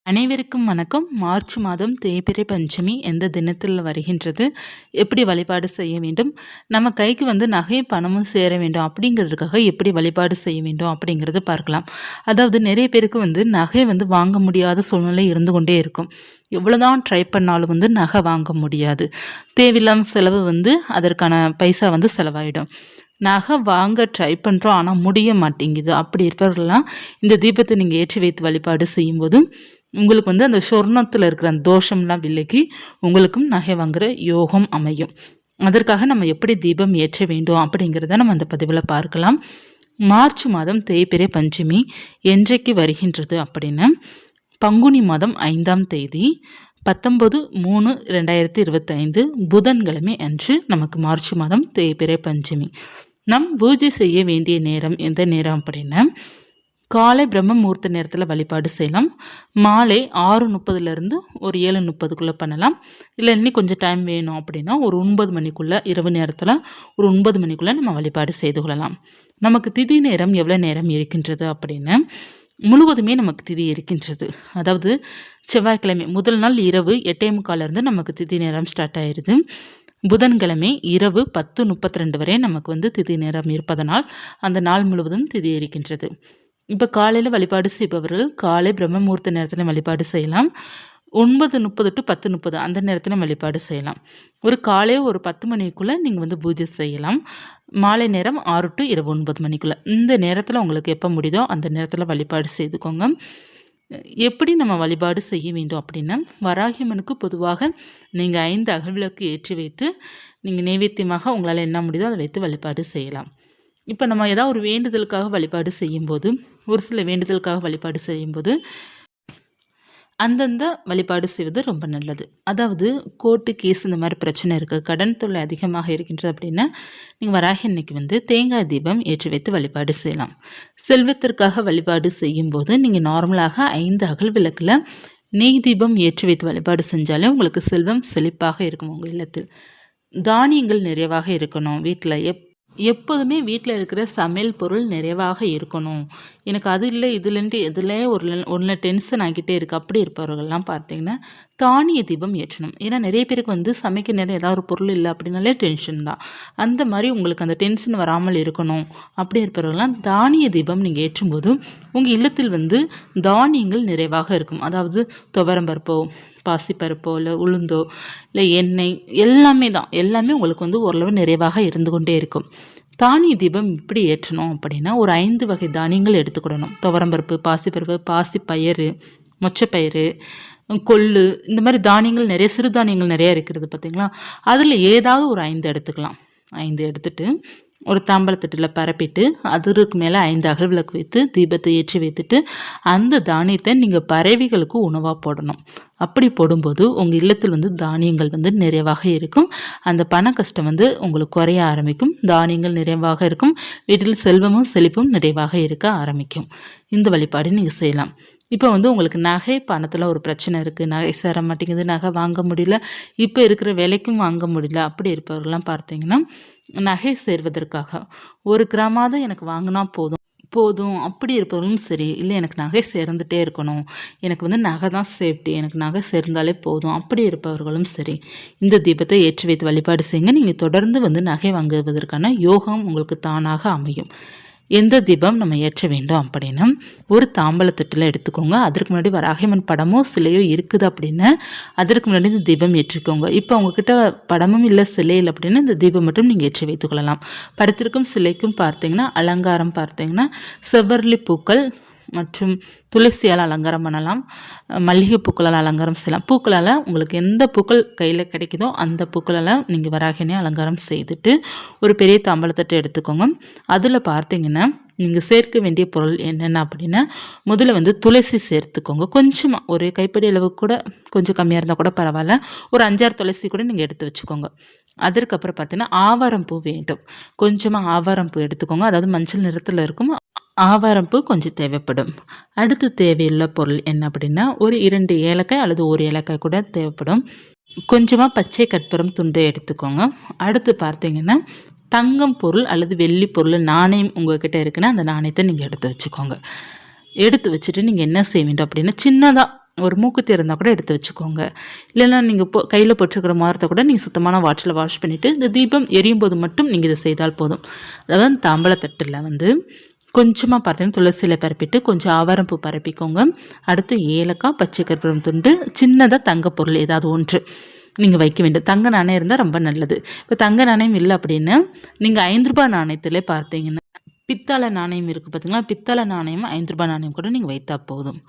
அனைவருக்கும் வணக்கம். மார்ச் மாதம் தேய்பிறை பஞ்சமி எந்த தினத்தில் வருகின்றது, எப்படி வழிபாடு செய்ய வேண்டும், நம்ம கைக்கு நகை பணமும் சேர வேண்டும் அப்படிங்கிறதுக்காக எப்படி வழிபாடு செய்ய வேண்டும் அப்படிங்கிறது பார்க்கலாம். அதாவது நிறைய பேருக்கு நகை வாங்க முடியாத சூழ்நிலை இருந்து கொண்டே இருக்கும். எவ்வளோதான் ட்ரை பண்ணாலும் நகை வாங்க முடியாது. தேவையில்லாமல் செலவு அதற்கான பைசா செலவாயிடும். நகை வாங்க ட்ரை பண்ணுறோம், ஆனால் முடிய மாட்டேங்குது. அப்படி இருப்பவர்கள்லாம் இந்த தீபத்தை நீங்கள் ஏற்றி வைத்து வழிபாடு செய்யும்போது உங்களுக்கு அந்த சொர்ணத்தில் இருக்கிற அந்த தோஷம்லாம் விலகி உங்களுக்கும் நகை வாங்குகிற யோகம் அமையும். அதற்காக நம்ம எப்படி தீபம் ஏற்ற வேண்டும் அப்படிங்கிறத நம்ம அந்த பதிவில் பார்க்கலாம். மார்ச் மாதம் தேய்பிறை பஞ்சமி என்றைக்கு வருகின்றது அப்படின்னா பங்குனி மாதம் 5ஆம் தேதி 19/3/2025 புதன்கிழமை அன்று நமக்கு மார்ச் மாதம் தேய்பிறை பஞ்சமி. நம் பூஜை செய்ய வேண்டிய நேரம் எந்த நேரம் அப்படின்னா காலை பிரம்ம முகூர்த்த நேரத்தில் வழிபாடு செய்யலாம். மாலை 6:30 ஒரு 7:30 பண்ணலாம். இல்லை இன்னும் கொஞ்சம் டைம் வேணும் அப்படின்னா ஒரு 9 மணிக்குள்ளே, இரவு நேரத்தில் ஒரு 9 மணிக்குள்ளே நம்ம வழிபாடு செய்து கொள்ளலாம். நமக்கு திதி நேரம் எவ்வளோ நேரம் இருக்கின்றது அப்படின்னா முழுவதுமே நமக்கு திதி இருக்கின்றது. அதாவது செவ்வாய்க்கிழமை முதல் நாள் இரவு 8:45 நமக்கு திதி நேரம் ஸ்டார்ட் ஆயிடுது. புதன்கிழமை இரவு 10:32 வரை நமக்கு திதி நேரம் இருப்பதனால் அந்த நாள் முழுவதும் திதி இருக்கின்றது. இப்போ காலையில் வழிபாடு செய்பவர்கள் காலை பிரம்ம முகூர்த்த நேரத்தில் வழிபாடு செய்யலாம். 9:30 to 10:30 அந்த நேரத்தில் வழிபாடு செய்யலாம். ஒரு காலை ஒரு 10 மணிக்குள்ளே நீங்கள் பூஜை செய்யலாம். மாலை நேரம் 6 to இரவு 9 மணிக்குள்ளே. இந்த நேரத்தில் உங்களுக்கு எப்போ முடியுதோ அந்த நேரத்தில் வழிபாடு செய்துக்கோங்க. எப்படி நம்ம வழிபாடு செய்ய வேண்டும் அப்படின்னா வராகியம்மனுக்கு பொதுவாக நீங்கள் 5 அகல்விளக்கு ஏற்றி வைத்து நீங்கள் நைவேத்தியமாக உங்களால் என்ன முடியுதோ அதை வைத்து வழிபாடு செய்யலாம். இப்போ நம்ம ஏதாவது ஒரு வேண்டுதலுக்காக வழிபாடு செய்யும்போது ஒரு சில வேண்டுதலுக்காக வழிபாடு செய்யும்போது அந்தந்த வழிபாடு செய்வது ரொம்ப நல்லது. அதாவது கோர்ட்டு கேஸ் இந்த மாதிரி பிரச்சனை இருக்குது, கடன் தொல்லை அதிகமாக இருக்கின்றது அப்படின்னா நீங்கள் வராகி அன்னைக்கு தேங்காய் தீபம் ஏற்றி வைத்து வழிபாடு செய்யலாம். செல்வத்திற்காக வழிபாடு செய்யும்போது நீங்கள் நார்மலாக 5 அகல் விளக்கில் நெய் தீபம் ஏற்றி வைத்து வழிபாடு செஞ்சாலே உங்களுக்கு செல்வம் செழிப்பாக இருக்கும். உங்கள் இல்லத்தில் தானியங்கள் நிறைவாக இருக்கணும். வீட்டில் எப்போதுமே வீட்டில் இருக்கிற சமையல் பொருள் நிறைவாக இருக்கணும். எனக்கு அது இல்லை இதுலன்ட்டு எதுலேயே ஒன்றில் டென்ஷன் ஆகிட்டே இருக்குது. அப்படி இருப்பவர்கள்லாம் பார்த்தீங்கன்னா தானிய தீபம் ஏற்றணும். ஏன்னா நிறைய பேருக்கு சமைக்க நேரம் ஏதாவது ஒரு பொருள் இல்லை அப்படின்னாலே டென்ஷன் தான். அந்த மாதிரி உங்களுக்கு அந்த டென்ஷன் வராமல் இருக்கணும் அப்படி இருப்பவர்கள்லாம் தானிய தீபம் நீங்கள் ஏற்றும்போது உங்கள் இல்லத்தில் தானியங்கள் நிறைவாக இருக்கும். அதாவது துவரம்பருப்போ பாசிப்பருப்போ இல்லை உளுந்தோ இல்லை எண்ணெய் எல்லாமே உங்களுக்கு ஓரளவு நிறைவாக இருந்து கொண்டே இருக்கும். தானிய தீபம் இப்படி ஏற்றணும் அப்படின்னா ஒரு 5 வகை தானியங்கள் எடுத்துக்கிடணும். துவரம்பருப்பு, பாசிப்பருப்பு, பாசிப்பயிறு, மொச்சப்பயிறு, கொள்ளு, இந்த மாதிரி தானியங்கள் நிறைய சிறுதானியங்கள் நிறைய இருக்கிறது பார்த்திங்களா. அதில் ஏதாவது ஒரு 5 எடுத்துக்கலாம். 5 எடுத்துட்டு ஒரு தாம்பழத்தட்டில் பரப்பிட்டு அதற்கு மேலே 5 அகல் விளக்கு வைத்து தீபத்தை ஏற்றி வைத்துட்டு அந்த தானியத்தை நீங்கள் பறவைகளுக்கு உணவாக போடணும். அப்படி போடும்போது உங்கள் இல்லத்தில் தானியங்கள் நிறைவாக இருக்கும். அந்த பண கஷ்டம் உங்களுக்கு குறைய ஆரம்பிக்கும். தானியங்கள் நிறைவாக இருக்கும். வீட்டில் செல்வமும் செழிப்பும் நிறைவாக இருக்க ஆரம்பிக்கும். இந்த வழிபாடு நீங்கள் செய்யலாம். இப்போ உங்களுக்கு நகை பணத்தில் ஒரு பிரச்சனை இருக்குது, நகை சேர மாட்டேங்குது, நகை வாங்க முடியல, இப்போ இருக்கிற விலைக்கும் வாங்க முடியல, அப்படி இருப்பவர்கள்லாம் பார்த்தீங்கன்னா நகை சேர்வதற்காக 1 கிராமாவது எனக்கு வாங்கினா போதும் அப்படி இருப்பவர்களும் சரி, இல்லை எனக்கு நகை சேர்ந்துட்டே இருக்கணும், எனக்கு நகை தான் சேஃப்டி, எனக்கு நகை சேர்ந்தாலே போதும் அப்படி இருப்பவர்களும் சரி, இந்த தீபத்தை ஏற்றி வைத்து வழிபாடு செய்யுங்க. நீங்கள் தொடர்ந்து நகை வாங்குவதற்கான யோகம் உங்களுக்கு தானாக அமையும். எந்த தீபம் நம்ம ஏற்ற வேண்டும் அப்படின்னா ஒரு தாம்பழத்தட்டில் எடுத்துக்கோங்க. அதற்கு முன்னாடி வராகியம்மன் படமோ சிலையோ இருக்குது அப்படின்னா அதற்கு முன்னாடி இந்த தீபம் ஏற்றிக்கோங்க. இப்போ உங்ககிட்ட படமும் இல்லை சிலை இல்லை அப்படின்னா இந்த தீபம் மட்டும் நீங்கள் ஏற்றி வைத்துக்கொள்ளலாம். படத்திற்கும் சிலைக்கும் பார்த்தீங்கன்னா அலங்காரம் பார்த்தீங்கன்னா செவ்வரளி பூக்கள் மற்றும் துளசியால் அலங்காரம் பண்ணலாம். மல்லிகை பூக்களால் அலங்காரம் செய்யலாம். பூக்களால் உங்களுக்கு எந்த பூக்கள் கையில் கிடைக்குதோ அந்த பூக்களால் நீங்கள் வராகினே அலங்காரம் செய்துட்டு ஒரு பெரிய தாம்பழத்தட்டை எடுத்துக்கோங்க. அதில் பார்த்தீங்கன்னா நீங்கள் சேர்க்க வேண்டிய பொருள் என்னென்ன அப்படின்னா முதல்ல துளசி சேர்த்துக்கோங்க. கொஞ்சமாக ஒரு கைப்படி அளவு கூட, கொஞ்சம் கம்மியாக இருந்தால் கூட பரவாயில்ல, ஒரு 5-6 துளசி கூட நீங்கள் எடுத்து வச்சுக்கோங்க. அதற்கப்புறம் பார்த்தீங்கன்னா ஆவாரம் பூ வேண்டும். கொஞ்சமாக ஆவாரம் பூ எடுத்துக்கோங்க. அதாவது மஞ்சள் நிறத்தில் இருக்கும். ஆவாரம்பூ கொஞ்சம் தேவைப்படும். அடுத்து தேவையுள்ள பொருள் என்ன அப்படின்னா ஒரு 2 ஏலக்காய் அல்லது 1 ஏலக்காய் கூட தேவைப்படும். கொஞ்சமாக பச்சை கற்பூரம் துண்டு எடுத்துக்கோங்க. அடுத்து பார்த்தீங்கன்னா தங்கம் பொருள் அல்லது வெள்ளி பொருள் நாணயம் உங்கள்கிட்ட இருக்குன்னா அந்த நாணயத்தை நீங்கள் எடுத்து வச்சுக்கோங்க. எடுத்து வச்சுட்டு நீங்கள் என்ன செய்ய வேண்டும் அப்படின்னா சின்னதாக ஒரு மூக்குத்தி இருந்தால் கூட எடுத்து வச்சுக்கோங்க. இல்லைன்னா நீங்கள் கையில் போட்டுருக்கிற மோதிரத்தை கூட நீங்கள் சுத்தமான வாட்டரில் வாஷ் பண்ணிவிட்டு இந்த தீபம் எரியும் போது மட்டும் நீங்கள் இதை செய்தால் போதும். அதாவது தாம்பழத்தட்டில் வந்து கொஞ்சமாக பார்த்தீங்கன்னா துளசியில் பரப்பிட்டு கொஞ்சம் ஆவாரம்பூ பரப்பிக்கோங்க. அடுத்து ஏலக்காய், பச்சை கற்பூரம் துண்டு, சின்னதாக தங்கப்பொருள் ஏதாவது ஒன்று நீங்கள் வைக்க வேண்டும். தங்க நாணயம் இருந்தால் ரொம்ப நல்லது. இப்போ தங்க நாணயம் இல்லை அப்படின்னா நீங்கள் ரூபாய் நாணயத்திலே பார்த்தீங்கன்னா பித்தளை நாணயம் இருக்குது பார்த்தீங்களா, பித்தளை நாணயம் ரூபாய் நாணயம் கூட நீங்கள் வைத்தா போதும்.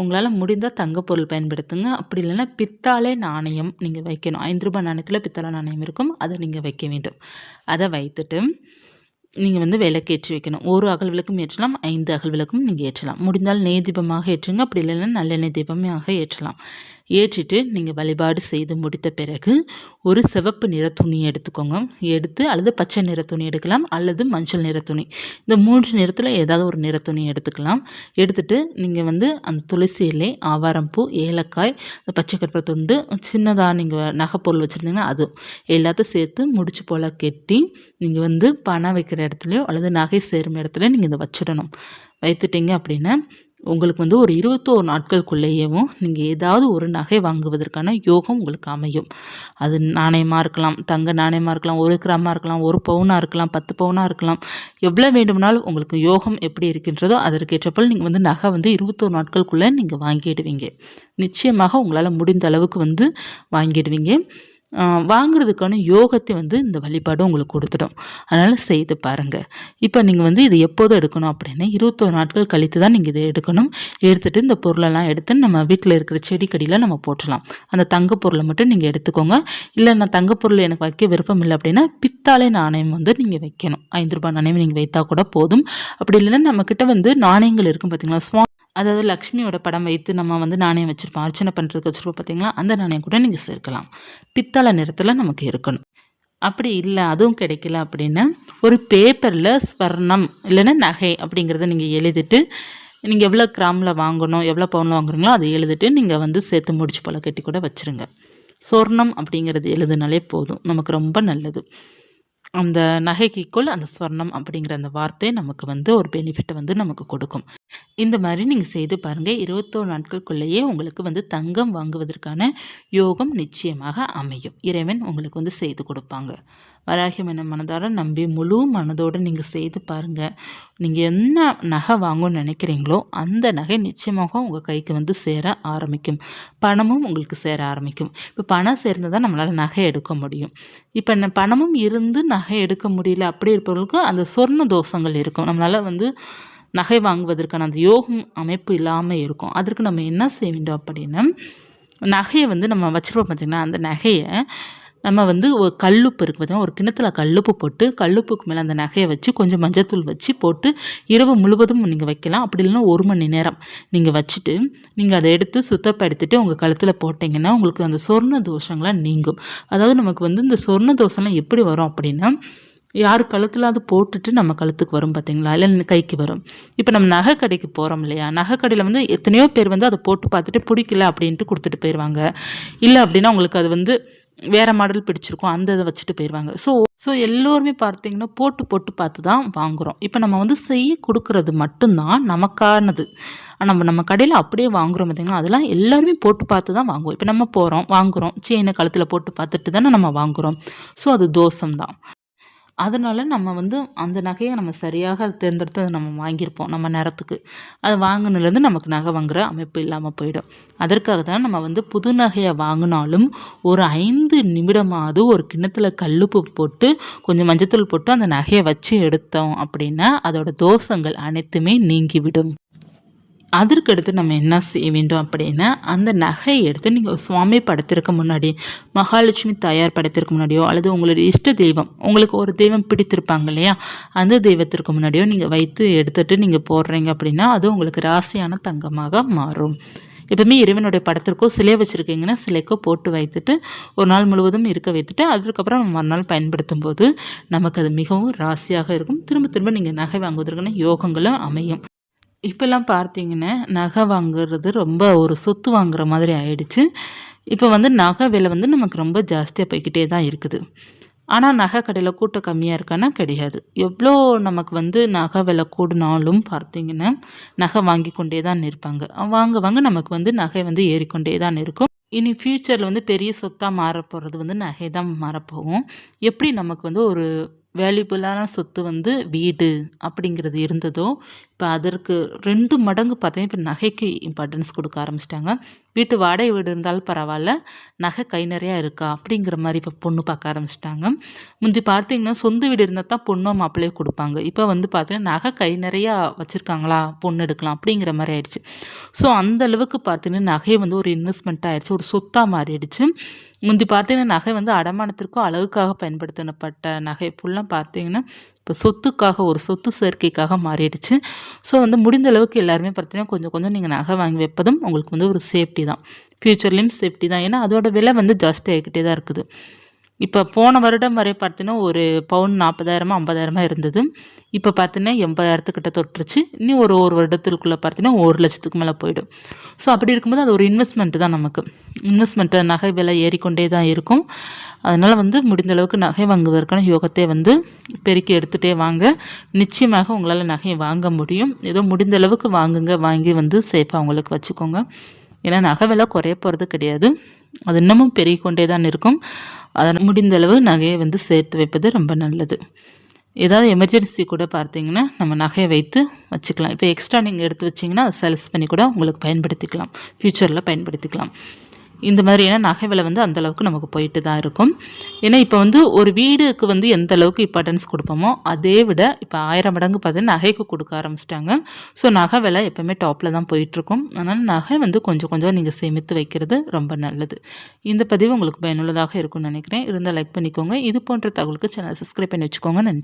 உங்களால் முடிந்தால் தங்கப்பொருள் பயன்படுத்துங்க. அப்படி இல்லைன்னா பித்தாளை நாணயம் நீங்கள் வைக்கணும். ரூபாய் நாணயத்தில் பித்தளை நாணயம் இருக்கும், அதை நீங்கள் வைக்க வேண்டும். அதை வைத்துட்டு நீங்கள் வந்து விளக்கேற்றி வைக்கணும். ஒரு அகல் விளக்கும் ஏற்றலாம், 5 அகல் விளக்கும் நீங்கள் ஏற்றலாம். முடிந்தால் நெய் தீபமாக ஏற்றுங்க, அப்படி இல்லைன்னா நல்லெண்ணெய் தீபமாக ஏற்றலாம். ஏற்றிட்டு நீங்கள் வழிபாடு செய்து முடித்த பிறகு ஒரு சிவப்பு நிற துணி எடுத்துக்கோங்க. எடுத்து அல்லது பச்சை நிற துணி எடுக்கலாம், அல்லது மஞ்சள் நிற துணி. இந்த 3 நிறத்தில் ஏதாவது ஒரு நிற துணி எடுத்துக்கலாம். எடுத்துட்டு நீங்கள் வந்து அந்த துளசி இலை, ஆவாரம்பூ, ஏலக்காய், பச்சை கற்பூர துண்டு, சின்னதாக நீங்கள் நகைப்பொருள் வச்சுருந்தீங்கன்னா அது எல்லாத்தையும் சேர்த்து முடிச்சு போல் கெட்டி நீங்கள் வந்து பணம் வைக்கிற இடத்துலையோ அல்லது நகை சேரும் இடத்துல நீங்கள் இதை வச்சிடணும். வைத்துட்டீங்க அப்படின்னா உங்களுக்கு வந்து ஒரு 21 நாட்களுக்குள்ளேயேவும் நீங்கள் ஏதாவது ஒரு நகை வாங்குவதற்கான யோகம் உங்களுக்கு அமையும். அது நாணயமாக இருக்கலாம், தங்க நாணயமாக இருக்கலாம், 1 கிராமாக இருக்கலாம், 1 பவுனாக இருக்கலாம், 10 பவுனாக இருக்கலாம். எவ்வளோ வேண்டுமானாலும் உங்களுக்கு யோகம் எப்படி இருக்கின்றதோ அதற்கேற்றப்போல் நீங்கள் வந்து நகை வந்து 21 நாட்களுக்குள்ளே நீங்கள் வாங்கிடுவீங்க. நிச்சயமாக உங்களால் முடிந்த அளவுக்கு வந்து வாங்கிடுவீங்க. வாங்குறதுக்கான யோகத்தை வந்து இந்த வழிபாடு உங்களுக்கு கொடுத்துடும். அதனால் செய்து பாருங்கள். இப்போ நீங்கள் வந்து இது எப்போது எடுக்கணும் அப்படின்னா 21 நாட்கள் கழித்து தான் நீங்கள் இதை எடுக்கணும். எடுத்துகிட்டு இந்த பொருளெல்லாம் எடுத்து நம்ம வீட்டில் இருக்கிற செடிக்கடியில் நம்ம போட்டலாம். அந்த தங்க பொருளை மட்டும் நீங்கள் எடுத்துக்கோங்க. இல்லை நான் தங்கப்பொருள் எனக்கு வைக்க விருப்பம் இல்லை அப்படின்னா பித்தாளை நாணயம் வந்து நீங்கள் வைக்கணும். ரூபாய் நாணயம் நீங்கள் வைத்தா கூட போதும். அப்படி இல்லைன்னா நம்மக்கிட்ட வந்து நாணயங்கள் இருக்கும் பார்த்தீங்களா, அதாவது லக்ஷ்மியோட படம் வைத்து நம்ம வந்து நாணயம் வச்சுருப்போம், அர்ச்சனை பண்ணுறதுக்கு வச்சுருப்போம் பார்த்தீங்களா, அந்த நாணயம் கூட நீங்கள் சேர்க்கலாம். பித்தளை நிறத்தில் நமக்கு இருக்கணும். அப்படி இல்லை அதுவும் கிடைக்கல அப்படின்னா ஒரு பேப்பரில் ஸ்வர்ணம் இல்லைன்னா நகை அப்படிங்கிறத நீங்கள் எழுதிட்டு நீங்கள் எவ்வளோ கிராமில் வாங்கணும், எவ்வளோ பவுனில் வாங்குறீங்களோ அதை எழுதிட்டு நீங்கள் வந்து சேர்த்து முடிச்சு போல் கட்டி கூட வச்சுருங்க. சொர்ணம் அப்படிங்கிறது எழுதுனாலே போதும், நமக்கு ரொம்ப நல்லது. அந்த நகைக்குள் அந்த ஸ்வர்ணம் அப்படிங்கிற அந்த வார்த்தை நமக்கு வந்து ஒரு பெனிஃபிட்டை வந்து நமக்கு கொடுக்கும். இந்த மாதிரி நீங்கள் செய்து பாருங்கள். 21 நாட்களுக்குள்ளேயே உங்களுக்கு வந்து தங்கம் வாங்குவதற்கான யோகம் நிச்சயமாக அமையும். இறைவன் உங்களுக்கு வந்து செய்து கொடுப்பாங்க. வராகியம் என்ன மனதார நம்பி முழு மனதோடு நீங்கள் செய்து பாருங்கள். நீங்கள் என்ன நகை வாங்கணும்னு நினைக்கிறீங்களோ அந்த நகை நிச்சயமாக உங்கள் கைக்கு வந்து சேர ஆரம்பிக்கும். பணமும் உங்களுக்கு சேர ஆரம்பிக்கும். இப்போ பணம் சேர்ந்து தான் நம்மளால் நகை எடுக்க முடியும். இப்போ பணமும் இருந்து நகை எடுக்க முடியல அப்படி இருப்பவர்களுக்கு அந்த சொர்ண தோஷங்கள் இருக்கும். நம்மளால் வந்து நகை வாங்குவதற்கான அந்த யோகம் அமைப்பு இல்லாமல் இருக்கும். அதற்கு நம்ம என்ன செய்ய வேண்டும் அப்படின்னா நகையை வந்து நம்ம வச்சுருப்போம் பார்த்திங்கன்னா, அந்த நகையை நம்ம வந்து ஒரு கல்லுப்பு இருக்குது பார்த்தீங்கன்னா, ஒரு கிணத்துல கல்லுப்பு போட்டு கல்லுப்புக்கு மேலே அந்த நகையை வச்சு கொஞ்சம் மஞ்சத்தூள் வச்சு போட்டு இரவு முழுவதும் நீங்கள் வைக்கலாம். அப்படி இல்லைன்னா 1 மணி நேரம் நீங்கள் வச்சுட்டு நீங்கள் அதை எடுத்து சுத்தப்படுத்திட்டு உங்கள் கழுத்தில் போட்டிங்கன்னா உங்களுக்கு அந்த சொர்ண தோஷங்கள்லாம் நீங்கும். அதாவது நமக்கு வந்து இந்த சொர்ண தோஷம்லாம் எப்படி வரும் அப்படின்னா, யார் கழுத்தில் அது போட்டுட்டு நம்ம கழுத்துக்கு வரும் பார்த்தீங்களா, இல்லை கைக்கு வரும். இப்போ நம்ம நகை கடைக்கு போகிறோம் இல்லையா, நகை கடையில் வந்து எத்தனையோ பேர் வந்து அதை போட்டு பார்த்துட்டு பிடிக்கல அப்படின்ட்டு கொடுத்துட்டு போயிடுவாங்க. இல்லை அப்படின்னா உங்களுக்கு அது வந்து வேறு மாடல் பிடிச்சிருக்கும், அந்த இதை வச்சுட்டு போயிடுவாங்க. ஸோ எல்லோருமே பார்த்தீங்கன்னா போட்டு போட்டு பார்த்து தான் வாங்குகிறோம். இப்போ நம்ம வந்து செய்ய கொடுக்குறது மட்டும்தான் நமக்கானது. நம்ம கடையில் அப்படியே வாங்குகிறோம் பார்த்தீங்கன்னா, அதெல்லாம் எல்லாருமே போட்டு பார்த்து தான் வாங்குவோம். இப்போ நம்ம போகிறோம் வாங்குகிறோம், செயினை கழுத்தில் போட்டு பார்த்துட்டு தானே நம்ம வாங்குகிறோம். ஸோ அது தோஷம்தான். அதனால் நம்ம வந்து அந்த நகையை நம்ம சரியாக தேர்ந்தெடுத்து அதை நம்ம வாங்கியிருப்போம் நம்ம நேரத்துக்கு. அது வாங்கினதுலேருந்து நமக்கு நகை வாங்குகிற அமைப்பு இல்லாமல் போயிடும். அதற்காக தான் நம்ம வந்து புது நகையை வாங்கினாலும் ஒரு 5 நிமிடமாவது ஒரு கிண்ணத்தில் கல்லுப்பு போட்டு கொஞ்சம் மஞ்சத்தூள் போட்டு அந்த நகையை வச்சு எடுத்தோம் அப்படின்னா அதோட தோஷங்கள் அனைத்துமே நீங்கிவிடும். அதற்கடுத்து நம்ம என்ன செய்ய வேண்டும் அப்படின்னா, அந்த நகையை எடுத்து நீங்கள் சுவாமி படத்திற்கு முன்னாடி, மகாலட்சுமி தாயார் படத்திற்கு முன்னாடியோ அல்லது உங்களுடைய இஷ்ட தெய்வம், உங்களுக்கு ஒரு தெய்வம் பிடித்திருப்பாங்க இல்லையா, அந்த தெய்வத்திற்கு முன்னாடியோ நீங்கள் வைத்து எடுத்துகிட்டு நீங்கள் போடுறீங்க அப்படின்னா அது உங்களுக்கு ராசியான தங்கமாக மாறும். எப்பவுமே இறைவனுடைய படத்திற்கோ சிலை வச்சுருக்கீங்கன்னா சிலைக்கோ போட்டு வைத்துட்டு ஒரு நாள் முழுவதும் இருக்க வைத்துட்டு அதுக்கப்புறம் நம்ம மறுநாள் பயன்படுத்தும் போது நமக்கு அது மிகவும் ராசியாக இருக்கும். திரும்ப திரும்ப நீங்கள் நகை வாங்குவதற்கான யோகங்களும் அமையும். இப்போல்லாம் பார்த்தீங்கன்னா நகை வாங்குறது ரொம்ப ஒரு சொத்து வாங்குற மாதிரி ஆயிடுச்சு. இப்போ வந்து நகை விலை வந்து நமக்கு ரொம்ப ஜாஸ்தியாக போய்கிட்டே தான் இருக்குது. ஆனால் நகை கடையில் கூட்டம் கம்மியாக இருக்கான்னா கிடையாது. எவ்வளோ நமக்கு வந்து நகை விலை கூடினாலும் பார்த்தீங்கன்னா நகை வாங்கி கொண்டே தான் இருப்பாங்க. வாங்க வாங்க நமக்கு வந்து நகை வந்து ஏறிக்கொண்டே தான் இருக்கும். இனி ஃப்யூச்சரில் வந்து பெரிய சொத்தாக மாறப்போகிறது வந்து நகை தான் மாறப்போகும். எப்படி நமக்கு வந்து ஒரு வேல்யூபிளான சொத்து வந்து வீடு அப்படிங்கிறது இருந்ததோ, இப்போ அதற்கு 2 மடங்கு பார்த்தீங்கன்னா இப்போ நகைக்கு இம்பார்ட்டன்ஸ் கொடுக்க ஆரம்பிச்சிட்டாங்க. வீட்டு வாடகை வீடு இருந்தாலும் பரவாயில்ல, நகை கை நிறையா இருக்கா அப்படிங்கிற மாதிரி இப்போ பொண்ணு பார்க்க ஆரம்பிச்சிட்டாங்க. முந்தி பார்த்தீங்கன்னா சொந்த வீடு இருந்தால் தான் பொண்ணோ மாப்பிள்ளையோ கொடுப்பாங்க. இப்போ வந்து பார்த்தீங்கன்னா நகை கை நிறையா வச்சுருக்காங்களா பொண்ணு எடுக்கலாம் அப்படிங்கிற மாதிரி ஆயிடுச்சு. ஸோ அந்த அளவுக்கு பார்த்தீங்கன்னா நகை வந்து ஒரு இன்வெஸ்ட்மெண்ட்டாக ஆயிடுச்சு, ஒரு சொத்தாக மாறிடுச்சு. முந்தி பார்த்தீங்கன்னா நகை வந்து அடமானத்திற்கும் அழகுக்காக பயன்படுத்தப்பட்ட நகை ஃபுல்லாக பார்த்தீங்கன்னா இப்போ சொத்துக்காக ஒரு சொத்து சேர்க்கைக்காக மாறிடுச்சு. ஸோ வந்து முடிந்த அளவுக்கு எல்லாருமே பார்த்தீங்கன்னா கொஞ்சம் கொஞ்சம் நீங்கள் நகை வாங்கி வைப்பதும் உங்களுக்கு வந்து ஒரு சேஃப்டி தான். ஃப்யூச்சர்லேயும் சேஃப்டி தான். ஏன்னா அதோட விலை வந்து ஜாஸ்தி ஆகிக்கிட்டே தான் இருக்குது. இப்போ போன வருடம் வரை பார்த்தீங்கன்னா ஒரு பவுன் 40,000 50,000 இருந்தது. இப்போ பார்த்தீங்கன்னா 80,000 தொட்டுருச்சு. இன்னும் ஒரு வருடத்திற்குள்ளே பார்த்தீங்கன்னா 1,00,000 மேலே போயிடும். ஸோ அப்படி இருக்கும்போது அது ஒரு இன்வெஸ்ட்மெண்ட்டு தான் நமக்கு. இன்வெஸ்ட்மெண்ட்டு நகை விலை ஏறிக்கொண்டே தான் இருக்கும். அதனால் வந்து முடிந்த அளவுக்கு நகை வாங்குவதற்கான யோகத்தை வந்து பெருக்கி எடுத்துகிட்டே வாங்க. நிச்சயமாக உங்களால் நகையை வாங்க முடியும். ஏதோ முடிந்த அளவுக்கு வாங்குங்க, வாங்கி வந்து சேஃபாக உங்களுக்கு வச்சுக்கோங்க. ஏன்னா நகை விலை குறைய போகிறது கிடையாது, அது இன்னமும் பெருகிக்கொண்டே தான் இருக்கும். அதை முடிந்த அளவு நகையை வந்து சேர்த்து வைப்பது ரொம்ப நல்லது. ஏதாவது எமர்ஜென்சி கூட பார்த்தீங்கன்னா நம்ம நகையை வைத்து வச்சுக்கலாம். இப்போ எக்ஸ்ட்ரா நீங்கள் எடுத்து வச்சிங்கன்னா அதை சேல்ஸ் பண்ணி கூட உங்களுக்கு பயன்படுத்திக்கலாம், ஃப்யூச்சரில் பயன்படுத்திக்கலாம். இந்த மாதிரியான நகை விலை வந்து அந்தளவுக்கு நமக்கு போயிட்டு தான் இருக்கும். ஏன்னா இப்போ வந்து ஒரு வீடுக்கு வந்து எந்த அளவுக்கு இம்பார்ட்டன்ஸ் கொடுப்போமோ அதே விட இப்போ 1000 மடங்கு பார்த்தீங்கன்னா நகைக்கு கொடுக்க ஆரம்பிச்சிட்டாங்க. ஸோ நகை விலை எப்போவுமே டாப்பில் தான் போயிட்டுருக்கும். அதனால் நகை வந்து கொஞ்சம் கொஞ்சம் நீங்கள் சேமித்து வைக்கிறது ரொம்ப நல்லது. இந்த பதிவு உங்களுக்கு பயனுள்ளதாக இருக்கும்னு நினைக்கிறேன். இருந்தால் லைக் பண்ணிக்கோங்க. இது போன்ற தகவலுக்கு சேனலை சப்ஸ்கிரைப் பண்ணி வச்சுக்கோங்க. நன்றி.